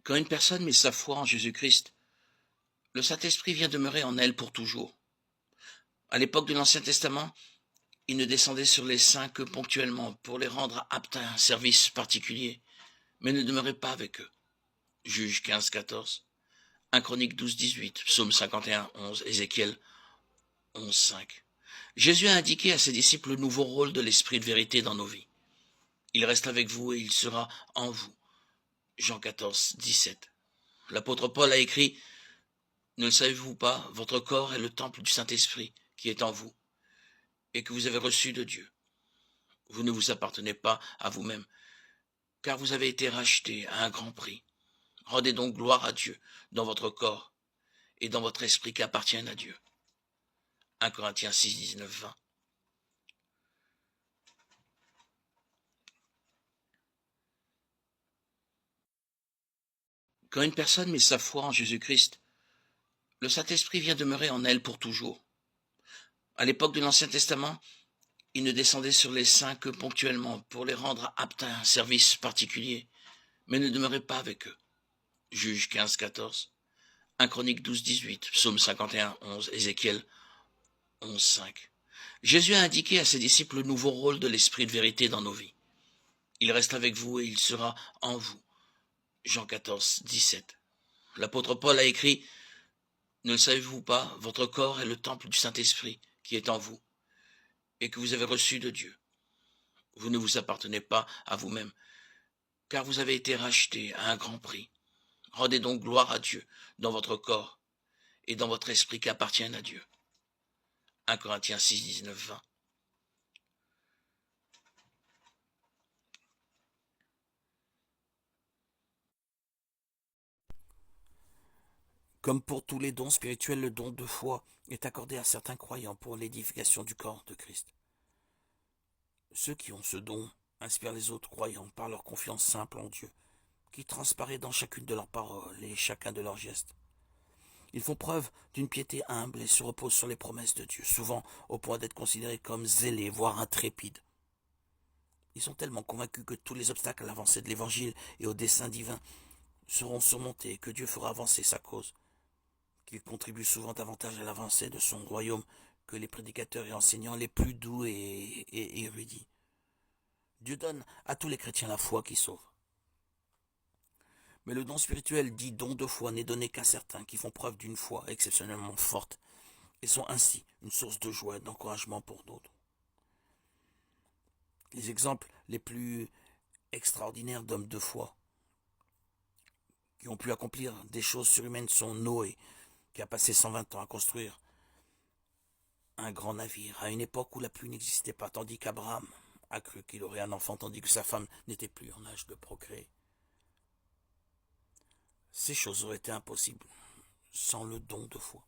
Quand une personne met sa foi en Jésus-Christ, le Saint-Esprit vient demeurer en elle pour toujours. À l'époque de l'Ancien Testament, il ne descendait sur les saints que ponctuellement pour les rendre aptes à un service particulier, mais ne demeurait pas avec eux. Juge 15, 14, 1 Chronique 12, 18, Psaume 51, 11, Ézéchiel 11, 5. Jésus a indiqué à ses disciples le nouveau rôle de l'Esprit de vérité dans nos vies. Il reste avec vous et il sera en vous. Jean 14, 17. L'apôtre Paul a écrit « Ne le savez-vous pas, votre corps est le temple du Saint-Esprit qui est en vous et que vous avez reçu de Dieu. Vous ne vous appartenez pas à vous-même, car vous avez été rachetés à un grand prix. Rendez donc gloire à Dieu dans votre corps et dans votre esprit qui appartiennent à Dieu. » 1 Corinthiens 6, 19, 20. Quand une personne met sa foi en Jésus-Christ, le Saint-Esprit vient demeurer en elle pour toujours. À l'époque de l'Ancien Testament, il ne descendait sur les saints que ponctuellement pour les rendre aptes à un service particulier, mais ne demeurait pas avec eux. Juge 15, 14, 1 Chronique 12, 18, Psaume 51, 11, Ézéchiel 11, 5. Jésus a indiqué à ses disciples le nouveau rôle de l'Esprit de vérité dans nos vies. Il reste avec vous et il sera en vous. Jean 14, 17. L'apôtre Paul a écrit « Ne le savez-vous pas, votre corps est le temple du Saint-Esprit qui est en vous et que vous avez reçu de Dieu. Vous ne vous appartenez pas à vous-même, car vous avez été rachetés à un grand prix. Rendez donc gloire à Dieu dans votre corps et dans votre esprit qui appartiennent à Dieu. » 1 Corinthiens 6, 19, 20. Comme pour tous les dons spirituels, le don de foi est accordé à certains croyants pour l'édification du corps de Christ. Ceux qui ont ce don inspirent les autres croyants par leur confiance simple en Dieu, qui transparaît dans chacune de leurs paroles et chacun de leurs gestes. Ils font preuve d'une piété humble et se reposent sur les promesses de Dieu, souvent au point d'être considérés comme zélés, voire intrépides. Ils sont tellement convaincus que tous les obstacles à l'avancée de l'Évangile et au dessein divin seront surmontés et que Dieu fera avancer sa cause, qu'il contribue souvent davantage à l'avancée de son royaume que les prédicateurs et enseignants les plus doux et érudits. Dieu donne à tous les chrétiens la foi qui sauve. Mais le don spirituel dit don de foi n'est donné qu'à certains qui font preuve d'une foi exceptionnellement forte et sont ainsi une source de joie et d'encouragement pour d'autres. Les exemples les plus extraordinaires d'hommes de foi qui ont pu accomplir des choses surhumaines sont Noé, qui a passé 120 ans à construire un grand navire à une époque où la pluie n'existait pas, tandis qu'Abraham a cru qu'il aurait un enfant tandis que sa femme n'était plus en âge de procréer. Ces choses auraient été impossibles sans le don de foi.